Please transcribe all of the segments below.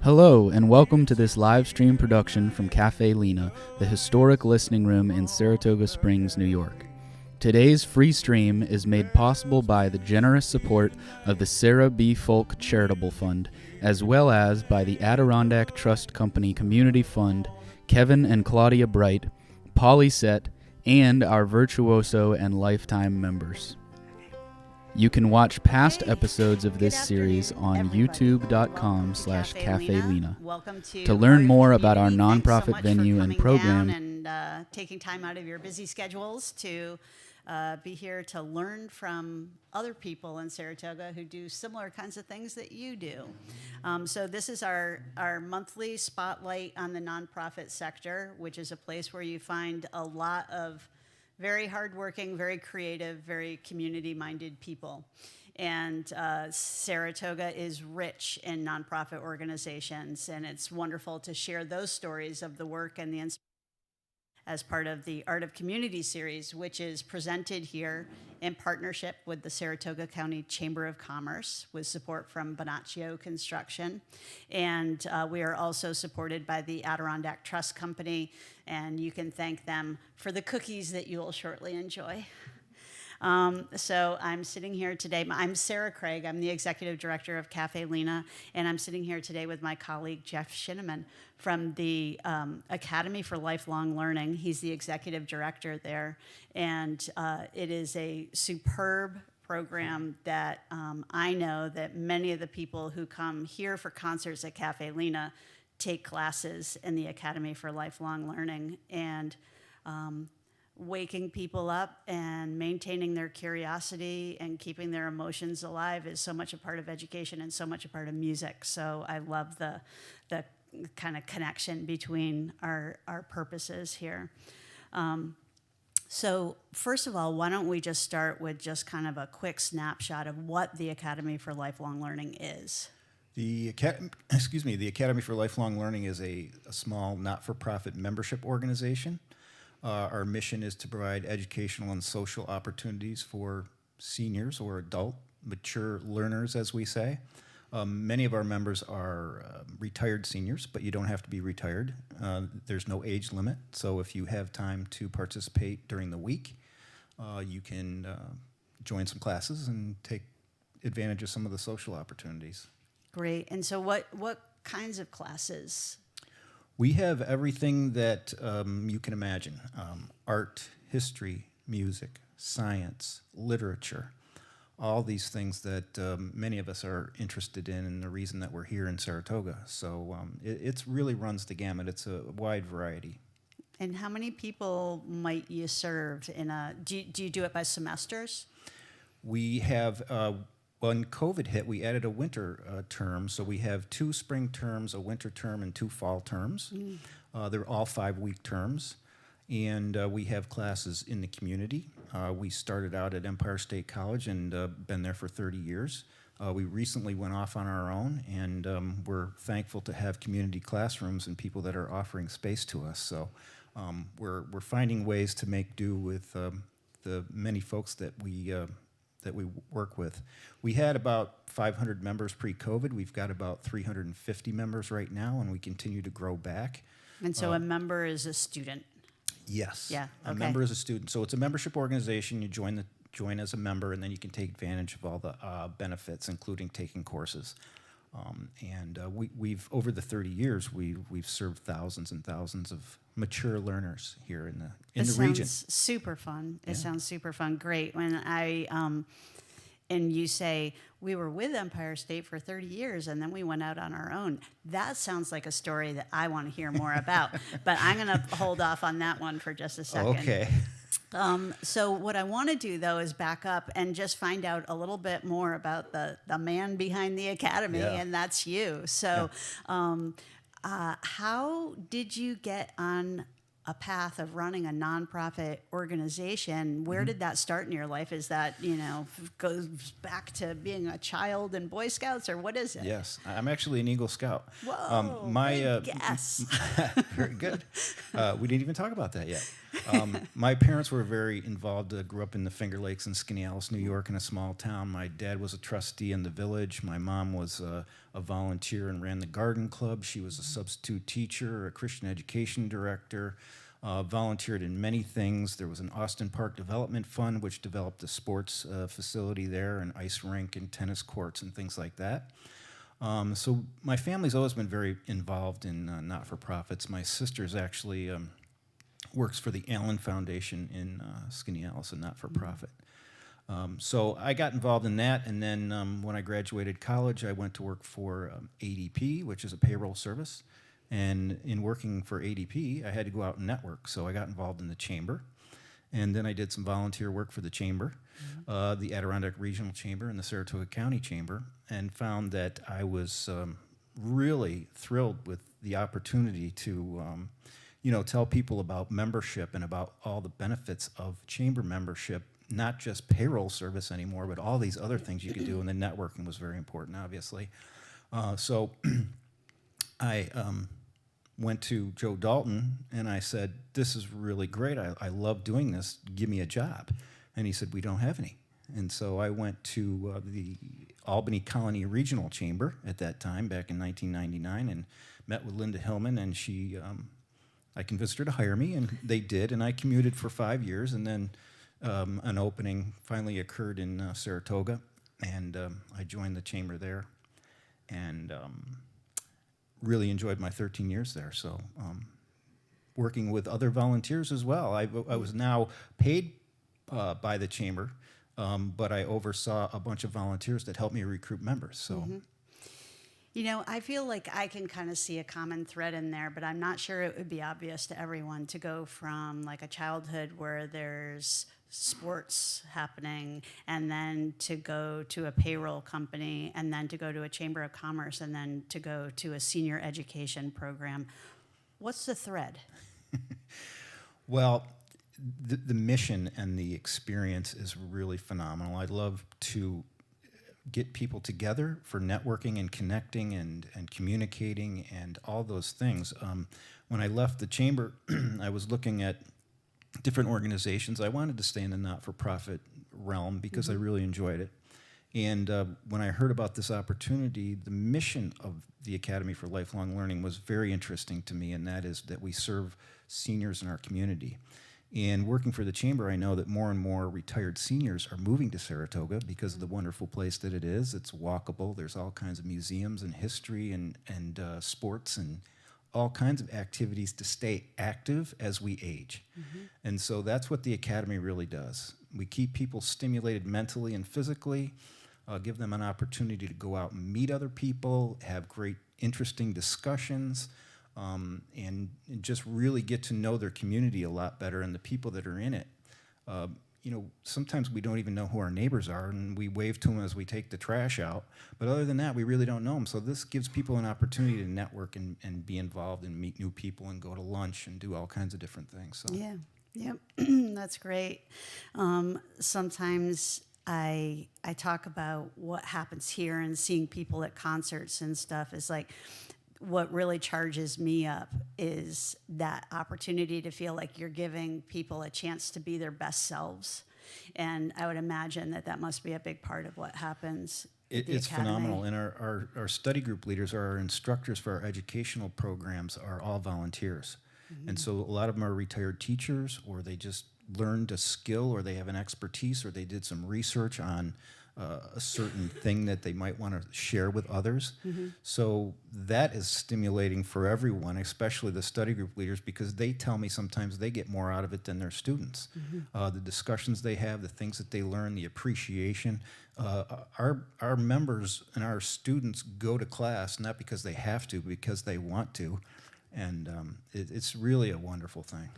Hello, and welcome to this live stream production from Caffe Lena, the historic listening room in Saratoga Springs, New York. Today's free stream is made possible by the generous support of the Sarah B. Folk Charitable Fund, as well as by the Adirondack Trust Company Community Fund, Kevin and Claudia Bright, Polly Set, and our Virtuoso and Lifetime members. You can watch past episodes of this series on youtube.com/CaffeLena. Welcome to learn more about our Community. Thanks so nonprofit much venue for and coming program. down and taking time out of your busy schedules to be here to learn from other people in Saratoga who do similar kinds of things that you do. So this is our monthly spotlight on the nonprofit sector, which is a place where you find a lot of very hardworking, very creative, very community-minded people. And Saratoga is rich in nonprofit organizations, and it's wonderful to share those stories of the work and the inspiration as part of the Art of Community series, which is presented here in partnership with the Saratoga County Chamber of Commerce with support from Bonaccio Construction. And we are also supported by the Adirondack Trust Company, and you can thank them for the cookies that you will shortly enjoy. So I'm sitting here today. I'm Sarah Craig. I'm the executive director of Caffe Lena, and I'm sitting here today with my colleague Jeff Shinaman from the Academy for Lifelong Learning. He's the executive director there, and it is a superb program that I know that many of the people who come here for concerts at Caffe Lena take classes in the Academy for Lifelong Learning, and waking people up and maintaining their curiosity and keeping their emotions alive is so much a part of education and so much a part of music. So I love the kind of connection between our purposes here. So first of all, why don't we just start with just kind of a quick snapshot of what the Academy for Lifelong Learning is. The Academy for Lifelong Learning is a small not-for-profit membership organization. Our mission is to provide educational and social opportunities for seniors or adult, mature learners, as we say. Many of our members are retired seniors, but you don't have to be retired. There's no age limit, so if you have time to participate during the week, you can join some classes and take advantage of some of the social opportunities. Great. And so what kinds of classes? We have everything that you can imagine. Art, history, music, science, literature, all these things that many of us are interested in and the reason that we're here in Saratoga. So it really runs the gamut. It's a wide variety. And how many people might you serve in do you do it by semesters? We have, when COVID hit, we added a winter term. So we have 2 spring terms, a winter term, and 2 fall terms. They're all 5-week terms. And we have classes in the community. We started out at Empire State College and been there for 30 years. We recently went off on our own, and we're thankful to have community classrooms and people that are offering space to us. So we're finding ways to make do with the many folks that we work with. We had about 500 members pre-COVID. We've got about 350 members right now, and we continue to grow back. And so a member is a student? Yes. Yeah. Okay. A member is a student. So it's a membership organization. You join as a member, and then you can take advantage of all the benefits, including taking courses. We've over the 30 years, we've served thousands and thousands of mature learners here in the region. It sounds super fun. It sounds super fun. Great. When and you say, we were with Empire State for 30 years, and then we went out on our own. That sounds like a story that I want to hear more about. But I'm going to hold off on that one for just a second. Okay. So what I want to do, though, is back up and just find out a little bit more about the man behind the Academy, and that's you. So how did you get on a path of running a nonprofit organization. Where did that start in your life? Is that, goes back to being a child in Boy Scouts, or what is it? Yes, I'm actually an Eagle Scout. Whoa, good guess. Very good. We didn't even talk about that yet. My parents were very involved. Grew up in the Finger Lakes in Skaneateles, New York, in a small town. My dad was a trustee in the village. My mom was a volunteer and ran the garden club. She was a substitute teacher, a Christian education director, volunteered in many things. There was an Austin Park Development Fund, which developed a sports facility there, an ice rink and tennis courts and things like that. So my family's always been very involved in not-for-profits. My sister's actually works for the Allen Foundation in Skaneateles, a not-for-profit. So I got involved in that, and then when I graduated college, I went to work for ADP, which is a payroll service. And in working for ADP, I had to go out and network, so I got involved in the chamber. And then I did some volunteer work for the chamber, the Adirondack Regional Chamber and the Saratoga County Chamber, and found that I was really thrilled with the opportunity to tell people about membership and about all the benefits of chamber membership, not just payroll service anymore, but all these other things you could do, and the networking was very important, obviously. So I went to Joe Dalton, and I said, this is really great. I love doing this. Give me a job. And he said, we don't have any. And so I went to the Albany Colony Regional Chamber at that time, back in 1999, and met with Linda Hillman, and I convinced her to hire me, and they did, and I commuted for 5 years, and then an opening finally occurred in Saratoga, and I joined the chamber there, and really enjoyed my 13 years there. So working with other volunteers as well. I was now paid by the chamber, but I oversaw a bunch of volunteers that helped me recruit members. So. I feel like I can kind of see a common thread in there, but I'm not sure it would be obvious to everyone to go from like a childhood where there's sports happening, and then to go to a payroll company, and then to go to a chamber of commerce, and then to go to a senior education program. What's the thread? Well, the mission and the experience is really phenomenal. I'd love to get people together for networking and connecting and communicating and all those things. When I left the chamber, I was looking at different organizations. I wanted to stay in the not-for-profit realm because I really enjoyed it. And when I heard about this opportunity, the mission of the Academy for Lifelong Learning was very interesting to me, and that is that we serve seniors in our community. And working for the chamber, I know that more and more retired seniors are moving to Saratoga because of the wonderful place that it is. It's walkable. There's all kinds of museums and history and sports and all kinds of activities to stay active as we age. And so that's what the Academy really does. We keep people stimulated mentally and physically, give them an opportunity to go out and meet other people, have great, interesting discussions, and just really get to know their community a lot better and the people that are in it. Sometimes we don't even know who our neighbors are, and we wave to them as we take the trash out. But other than that, we really don't know them. So this gives people an opportunity to network and be involved and meet new people and go to lunch and do all kinds of different things. So. Yeah, yep, that's great. Sometimes I talk about what happens here and seeing people at concerts and stuff is like, what really charges me up is that opportunity to feel like you're giving people a chance to be their best selves. And I would imagine that must be a big part of what happens. It's phenomenal. And our study group leaders, our instructors for our educational programs are all volunteers. And so a lot of them are retired teachers, or they just learned a skill, or they have an expertise, or they did some research on a certain thing that they might want to share with others. So that is stimulating for everyone, especially the study group leaders, because they tell me sometimes they get more out of it than their students. The discussions they have, the things that they learn, the appreciation. Our members and our students go to class not because they have to, but because they want to. And it's really a wonderful thing.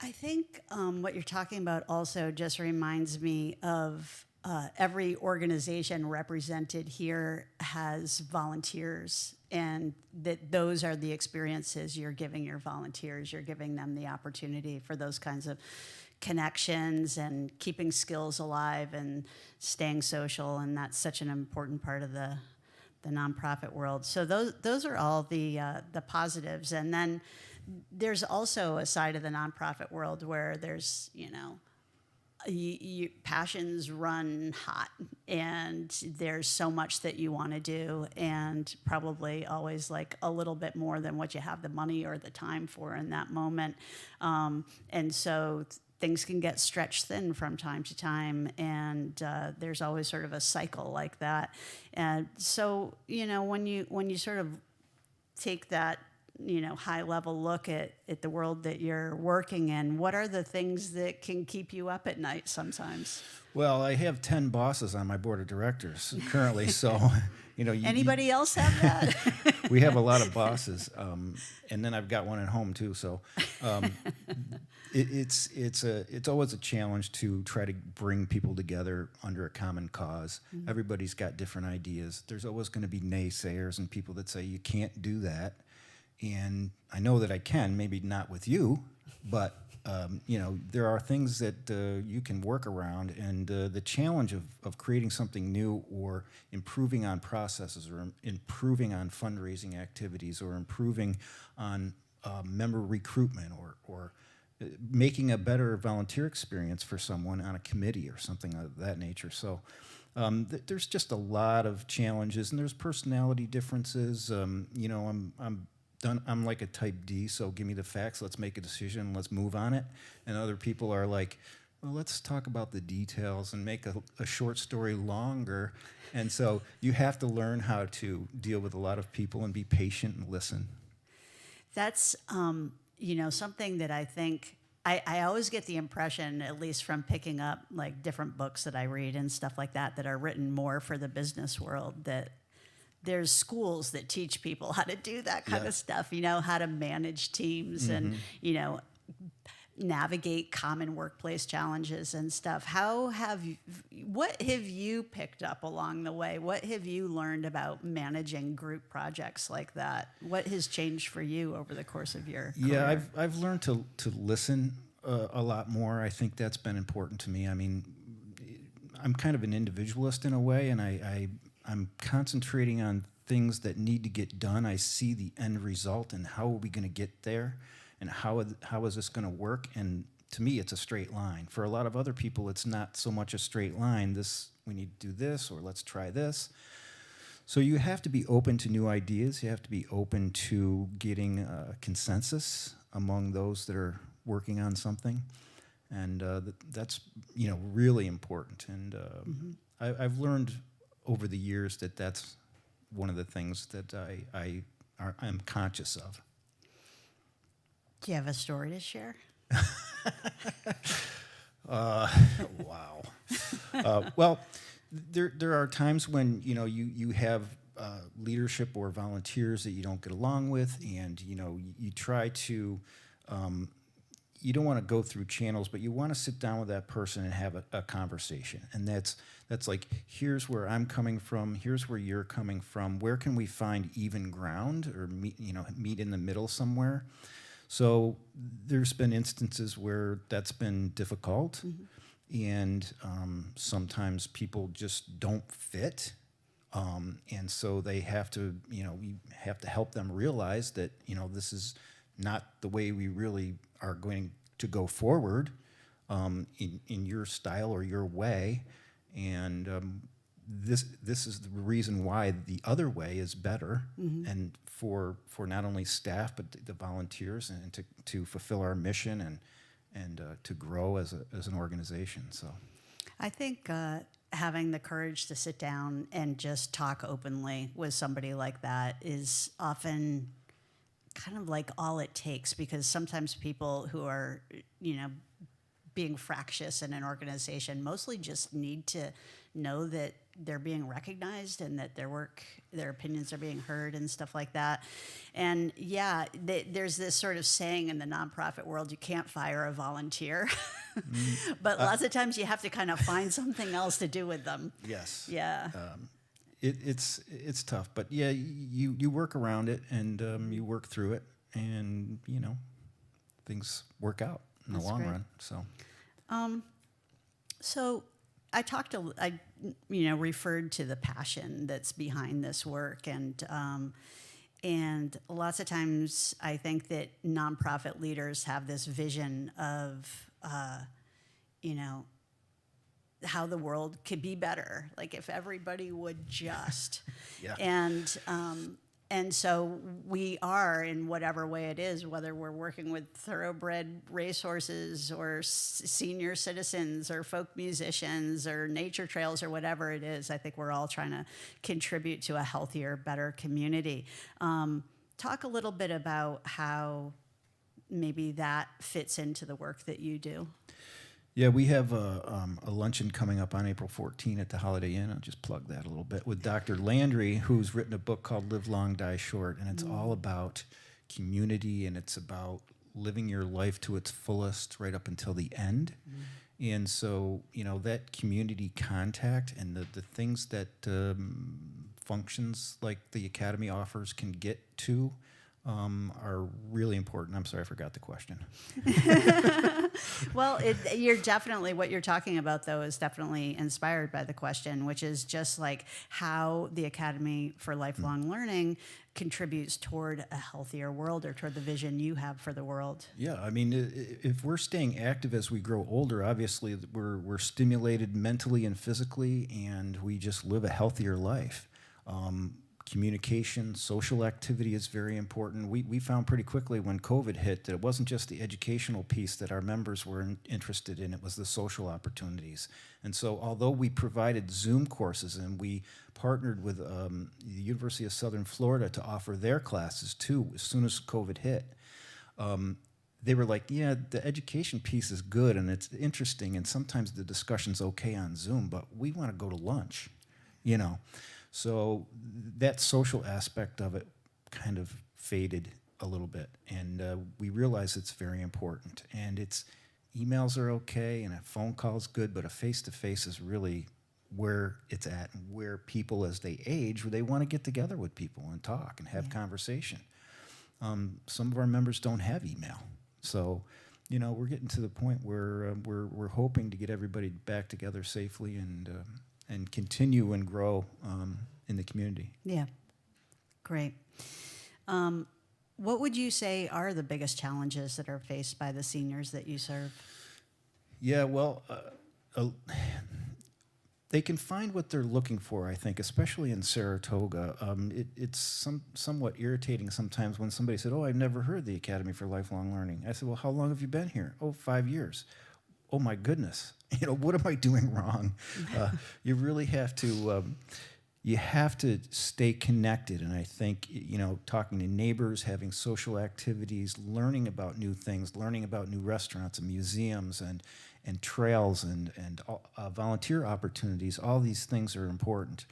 I think what you're talking about also just reminds me of every organization represented here has volunteers, and that those are the experiences you're giving your volunteers. You're giving them the opportunity for those kinds of connections and keeping skills alive and staying social, and that's such an important part of the nonprofit world. So those are all the positives, and then there's also a side of the nonprofit world where there's passions run hot, and there's so much that you want to do, and probably always like a little bit more than what you have the money or the time for in that moment, and so things can get stretched thin from time to time, and there's always sort of a cycle like that. And so when you sort of take that high level look at the world that you're working in, what are the things that can keep you up at night sometimes? Well, I have 10 bosses on my board of directors currently, so Anybody else have that? we have a lot of bosses, and then I've got one at home too. So it's always a challenge to try to bring people together under a common cause. Mm-hmm. Everybody's got different ideas. There's always going to be naysayers and people that say you can't do that. And I know that I can, maybe not with you, but there are things that you can work around. And the challenge of creating something new, or improving on processes, or improving on fundraising activities, or improving on member recruitment, or making a better volunteer experience for someone on a committee or something of that nature. So there's just a lot of challenges, and there's personality differences. I'm like a type D, so give me the facts, let's make a decision, let's move on it. And other people are like, well, let's talk about the details and make a short story longer. And so you have to learn how to deal with a lot of people and be patient and listen. That's, something that I think, I always get the impression, at least from picking up like different books that I read and stuff like that are written more for the business world, that there's schools that teach people how to do that kind of stuff, how to manage teams and, navigate common workplace challenges and stuff. What have you picked up along the way? What have you learned about managing group projects like that? What has changed for you over the course of your career? Yeah, I've learned to listen a lot more. I think that's been important to me. I mean, I'm kind of an individualist in a way, and I'm concentrating on things that need to get done. I see the end result and how are we going to get there, and how is this going to work? And to me, it's a straight line. For a lot of other people, it's not so much a straight line. We need to do this, or let's try this. So you have to be open to new ideas. You have to be open to getting consensus among those that are working on something, and that's really important. And I've learned over the years that that's one of the things that I'm conscious of. Do you have a story to share? Wow. Well, there are times when you have leadership or volunteers that you don't get along with, and you try to. You don't want to go through channels, but you want to sit down with that person and have a conversation. And that's like, here's where I'm coming from, here's where you're coming from. Where can we find even ground, or meet in the middle somewhere? So there's been instances where that's been difficult, and sometimes people just don't fit, and so they have to, we have to help them realize that this is not the way we really are going to go forward in your style or your way, and this is the reason why the other way is better, and for not only staff but the volunteers, and to fulfill our mission and to grow as an organization. So I think having the courage to sit down and just talk openly with somebody like that is often kind of like all it takes, because sometimes people who are being fractious in an organization mostly just need to know that they're being recognized and that their opinions are being heard and stuff like that. And there's this sort of saying in the nonprofit world, you can't fire a volunteer. But lots of times you have to kind of find something else to do with them. Yes. Yeah. It's tough, but yeah, you work around it and you work through it, and things work out in the That's long great. run. So So I referred to the passion that's behind this work, and lots of times I think that nonprofit leaders have this vision of, how the world could be better, like if everybody would just, Yeah. and so we are, in whatever way it is, whether we're working with thoroughbred racehorses or senior citizens or folk musicians or nature trails or whatever it is, I think we're all trying to contribute to a healthier, better community. Talk a little bit about how maybe that fits into the work that you do. yeah, we have a luncheon coming up on April 14 at the Holiday Inn. I'll just plug that a little bit, with Dr. Landry, who's written a book called Live Long, Die Short, and it's all about community, and it's about living your life to its fullest right up until the end. And so, that community contact and the things that functions like the Academy offers can get to are really important. I'm sorry, I forgot the question. Well, what you're talking about, though, is definitely inspired by the question, which is just like how the Academy for Lifelong Learning contributes toward a healthier world, or toward the vision you have for the world. Yeah, I mean, if we're staying active as we grow older, obviously we're stimulated mentally and physically, and we just live a healthier life. Communication, social activity is very important. We found pretty quickly when COVID hit that it wasn't just the educational piece that our members were interested in, it was the social opportunities. And so although we provided Zoom courses and we partnered with the University of Southern Florida to offer their classes too, as soon as COVID hit, they were like, yeah, the education piece is good and it's interesting, and sometimes the discussion's okay on Zoom, but we want to go to lunch, So that social aspect of it kind of faded a little bit, and we realize it's very important. And emails are okay, and a phone call is good, but a face-to-face is really where it's at, and where people, as they age, they want to get together with people and talk and have conversation. Some of our members don't have email, so we're getting to the point where we're hoping to get everybody back together safely and continue and grow in the community. Yeah, great. What would you say are the biggest challenges that are faced by the seniors that you serve? Yeah, well, they can find what they're looking for, I think, especially in Saratoga. It's somewhat irritating sometimes when somebody said, "Oh, I've never heard of the Academy for Lifelong Learning." I said, "Well, how long have you been here?" "Oh, 5 years." "Oh my goodness, what am I doing wrong?" You really have to stay connected, and I think talking to neighbors, having social activities, learning about new things, learning about new restaurants and museums and trails and volunteer opportunities. All these things are important,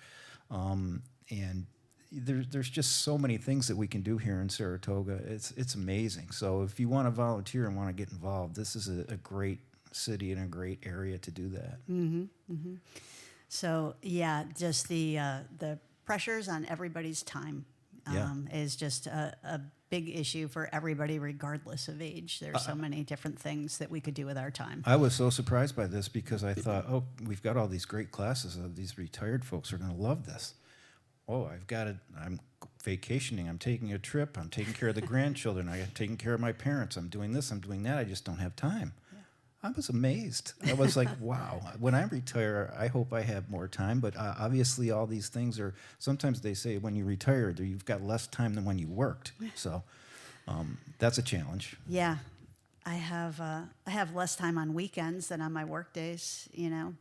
and there's just so many things that we can do here in Saratoga. It's amazing. So if you want to volunteer and want to get involved, this is a great city and a great area to do that. Mm-hmm, mm-hmm. So yeah, just the pressures on everybody's time is just a big issue for everybody, regardless of age. There's so many different things that we could do with our time. I was so surprised by this because I thought, we've got all these great classes. These retired folks are going to love this. I'm vacationing. I'm taking a trip. I'm taking care of the grandchildren. I'm taking care of my parents. I'm doing this. I'm doing that. I just don't have time. I was amazed. I was like, wow. When I retire, I hope I have more time. But obviously, all these things are, sometimes they say when you retire, you've got less time than when you worked. So that's a challenge. Yeah. I have less time on weekends than on my work days,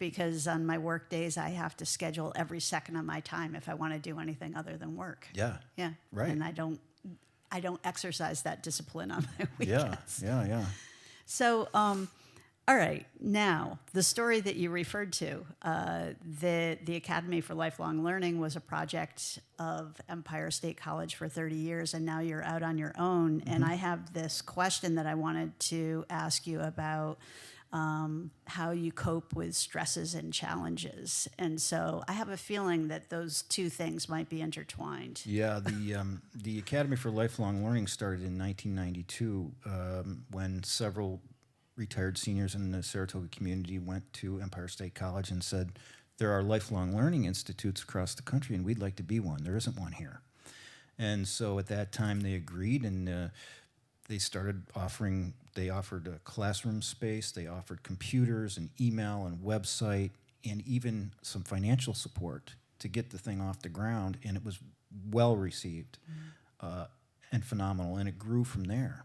because on my work days, I have to schedule every second of my time if I want to do anything other than work. Yeah. Yeah. Right. And I don't exercise that discipline on my weekends. Yeah. So, all right, now the story that you referred to, the Academy for Lifelong Learning was a project of Empire State College for 30 years, and now you're out on your own. Mm-hmm. And I have this question that I wanted to ask you about how you cope with stresses and challenges. And so I have a feeling that those two things might be intertwined. Yeah, the Academy for Lifelong Learning started in 1992 when several retired seniors in the Saratoga community went to Empire State College and said, there are lifelong learning institutes across the country, and we'd like to be one. There isn't one here. And so at that time they agreed, and they started offering, they offered a classroom space, they offered computers and email and website, and even some financial support to get the thing off the ground, and it was well received and phenomenal, and it grew from there.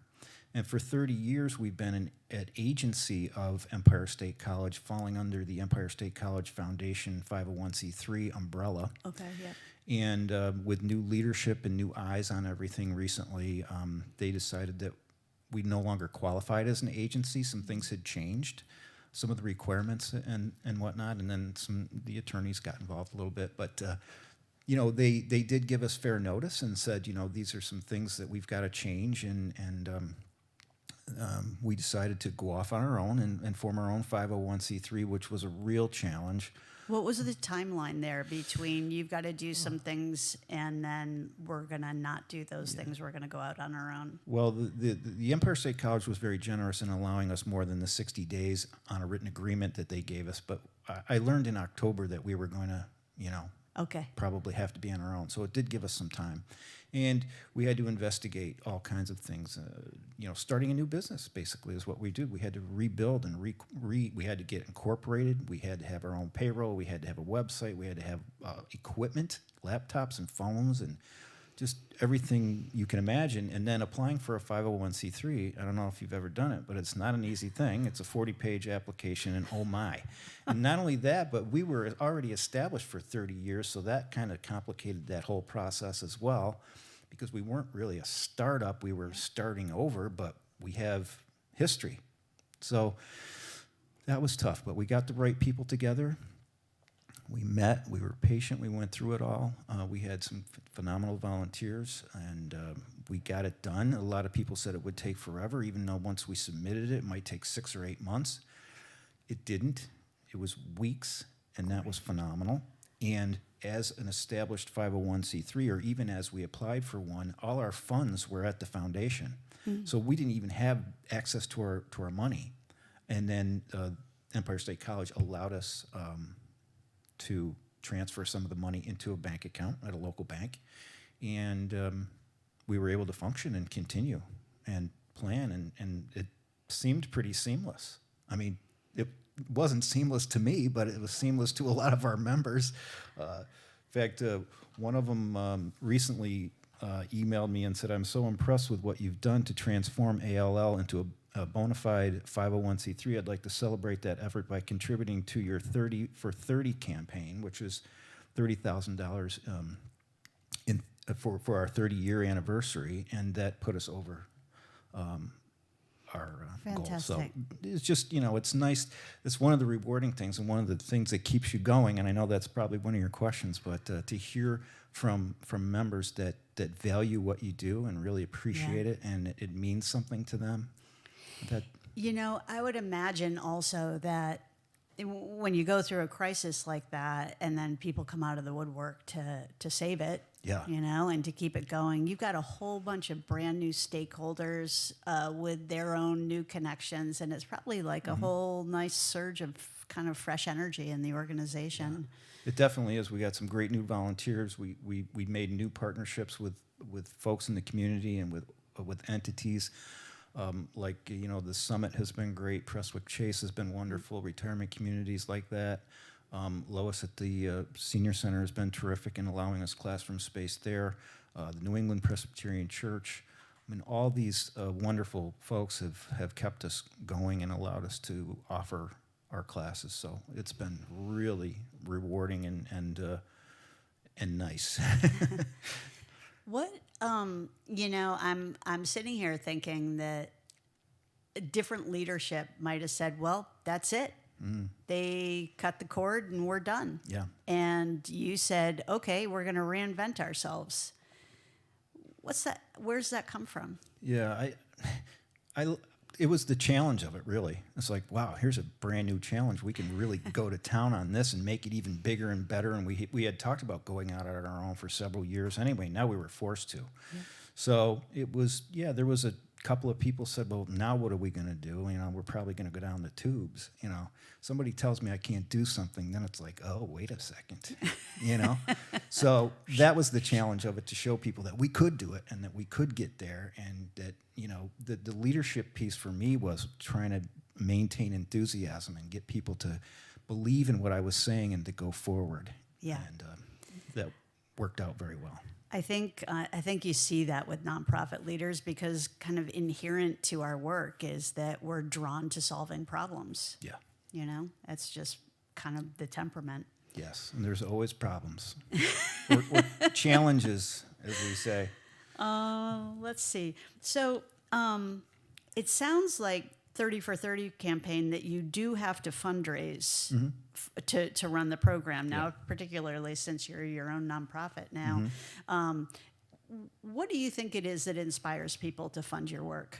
And for 30 years, we've been an agency of Empire State College, falling under the Empire State College Foundation 501c3 umbrella. Okay, yeah. And with new leadership and new eyes on everything recently, they decided that we no longer qualified as an agency. Some things had changed, some of the requirements and whatnot, and then the attorneys got involved a little bit. But you know, they did give us fair notice and said, you know, these are some things that we've got to change, and we decided to go off on our own and form our own 501c3, which was a real challenge. What was the timeline there between you've got to do some things and then we're going to not do those things, we're going to go out on our own? Well, the Empire State College was very generous in allowing us more than the 60 days on a written agreement that they gave us, but I learned in October that we were going to, you know, probably have to be on our own. So it did give us some time. And we had to investigate all kinds of things. You know, starting a new business basically is what we did. We had to rebuild and we had to get incorporated. We had to have our own payroll. We had to have a website. We had to have equipment, laptops and phones, and just everything you can imagine. And then applying for a 501c3, I don't know if you've ever done it, but it's not an easy thing. It's a 40-page application, and oh my. And not only that, but we were already established for 30 years, so that kind of complicated that whole process as well, because we weren't really a startup. We were starting over, but we have history. So that was tough, but we got the right people together. We met, we were patient, we went through it all. We had some phenomenal volunteers, and we got it done. A lot of people said it would take forever, even though once we submitted it, it might take 6 or 8 months. It didn't. It was weeks, and that was phenomenal. And as an established 501c3, or even as we applied for one, all our funds were at the foundation. Mm-hmm. So we didn't even have access to our money. And then Empire State College allowed us to transfer some of the money into a bank account at a local bank, and we were able to function and continue and plan, and it seemed pretty seamless. I mean, it wasn't seamless to me, but it was seamless to a lot of our members. In fact, one of them recently emailed me and said, "I'm so impressed with what you've done to transform ALL into a bona fide 501c3. I'd like to celebrate that effort by contributing to your 30 for 30 campaign, which is $30,000 for our 30-year anniversary," and that put us over our goal. So it's just, you know, it's nice. It's one of the rewarding things and one of the things that keeps you going. And I know that's probably one of your questions, but to hear from members that value what you do and really appreciate it, and it means something to them. You know, I would imagine also that when you go through a crisis like that and then people come out of the woodwork to save it, you know, and to keep it going, you've got a whole bunch of brand new stakeholders with their own new connections, and it's probably like a whole nice surge of kind of fresh energy in the organization. Yeah. It definitely is. We got some great new volunteers. We made new partnerships with folks in the community and with entities. Like, you know, the summit has been great. Prestwick Chase has been wonderful. Retirement communities like that. Lois at the Senior Center has been terrific in allowing us classroom space there. The New England Presbyterian Church. I mean, all these wonderful folks have kept us going and allowed us to offer our classes. So it's been really rewarding and nice. What, you know, I'm sitting here thinking that different leadership might have said, well, that's it. They cut the cord and we're done. Yeah. And you said, okay, we're going to reinvent ourselves. What's that? Where's that come from? Yeah, I it was the challenge of it, really. It's like, wow, here's a brand new challenge. We can really go to town on this and make it even bigger and better. And we had talked about going out on our own for several years anyway. Now we were forced to. Yeah. So it was, there was a couple of people said, well, now what are we going to do? We're probably going to go down the tubes. Somebody tells me I can't do something, then it's like, oh, wait a second, So that was the challenge of it, to show people that we could do it and that we could get there, and that, the leadership piece for me was trying to maintain enthusiasm and get people to believe in what I was saying and to go forward. Yeah. And that worked out very well. I think you see that with nonprofit leaders, because kind of inherent to our work is that we're drawn to solving problems. Yeah. It's just kind of the temperament. Yes, and there's always problems or challenges, as we say. Let's see. So it sounds like 30 for 30 campaign that you do have to fundraise to run the program now, particularly since you're your own nonprofit now. What do you think it is that inspires people to fund your work?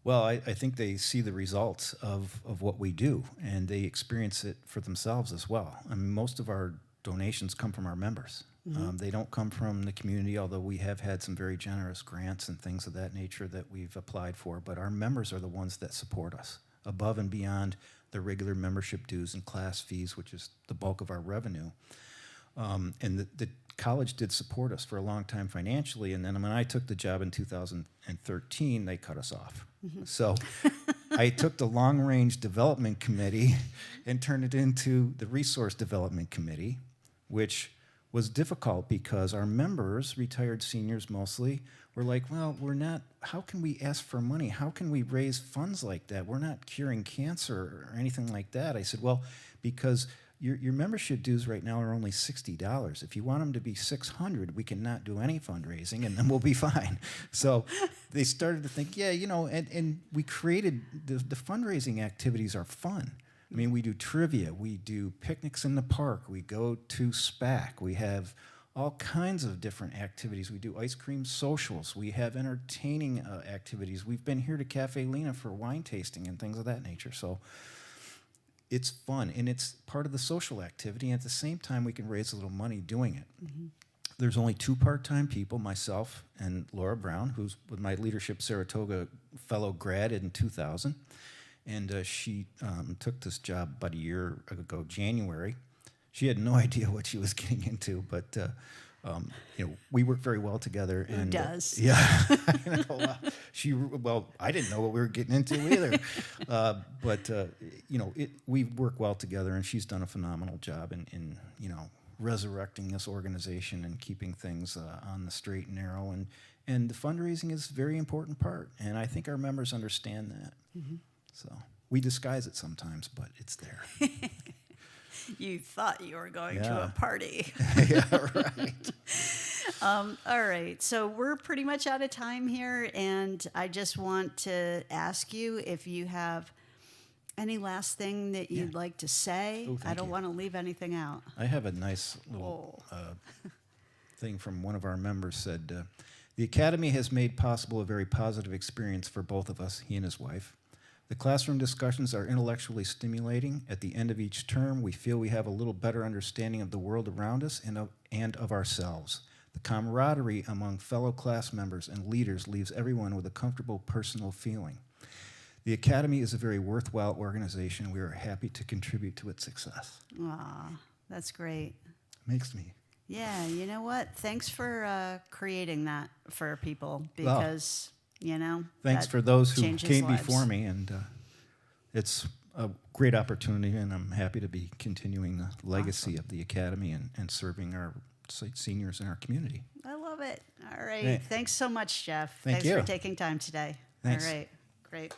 Well, I think they see the results of what we do, and they experience it for themselves as well. I mean, most of our donations come from our members. They don't come from the community, although we have had some very generous grants and things of that nature that we've applied for. But our members are the ones that support us above and beyond the regular membership dues and class fees, which is the bulk of our revenue. And the college did support us for a long time financially, and then when I took the job in 2013, they cut us off. So I took the long-range development committee and turned it into the resource development committee, which was difficult because our members, retired seniors mostly, were like, well, how can we ask for money? How can we raise funds like that? We're not curing cancer or anything like that. I said, well, because your membership dues right now are only $60. If you want them to be $600, we cannot do any fundraising, and then we'll be fine. So they started to think, and we created, the fundraising activities are fun. I mean, we do trivia, we do picnics in the park, we go to SPAC, we have all kinds of different activities. We do ice cream socials, we have entertaining activities. We've been here to Caffe Lena for wine tasting and things of that nature. So it's fun, and it's part of the social activity, and at the same time, we can raise a little money doing it. There's only 2 part-time people, myself and Laura Brown, who's with my Leadership Saratoga fellow grad in 2000. And she took this job about a year ago, January. She had no idea what she was getting into, but we work very well together. Who does? Yeah, I know. I didn't know what we were getting into either. But we work well together, and she's done a phenomenal job in resurrecting this organization and keeping things on the straight and narrow. And the fundraising is a very important part, and I think our members understand that. So we disguise it sometimes, but it's there. You thought you were going to a party. Yeah, right. All right. So we're pretty much out of time here, and I just want to ask you if you have any last thing that you'd like to say. I don't want to leave anything out. I have a nice little thing from one of our members said, the Academy has made possible a very positive experience for both of us, he and his wife. The classroom discussions are intellectually stimulating. At the end of each term, we feel we have a little better understanding of the world around us and of ourselves. The camaraderie among fellow class members and leaders leaves everyone with a comfortable personal feeling. The Academy is a very worthwhile organization. We are happy to contribute to its success. Aw, that's great. Makes me. Yeah, you know what? Thanks for creating that for people, because... thanks for those who came lives. before me, and it's a great opportunity, and I'm happy to be continuing the legacy of the Academy and serving our seniors in our community. I love it. All right. Thanks so much, Jeff. Thanks for taking time today. Thanks. All right. Great.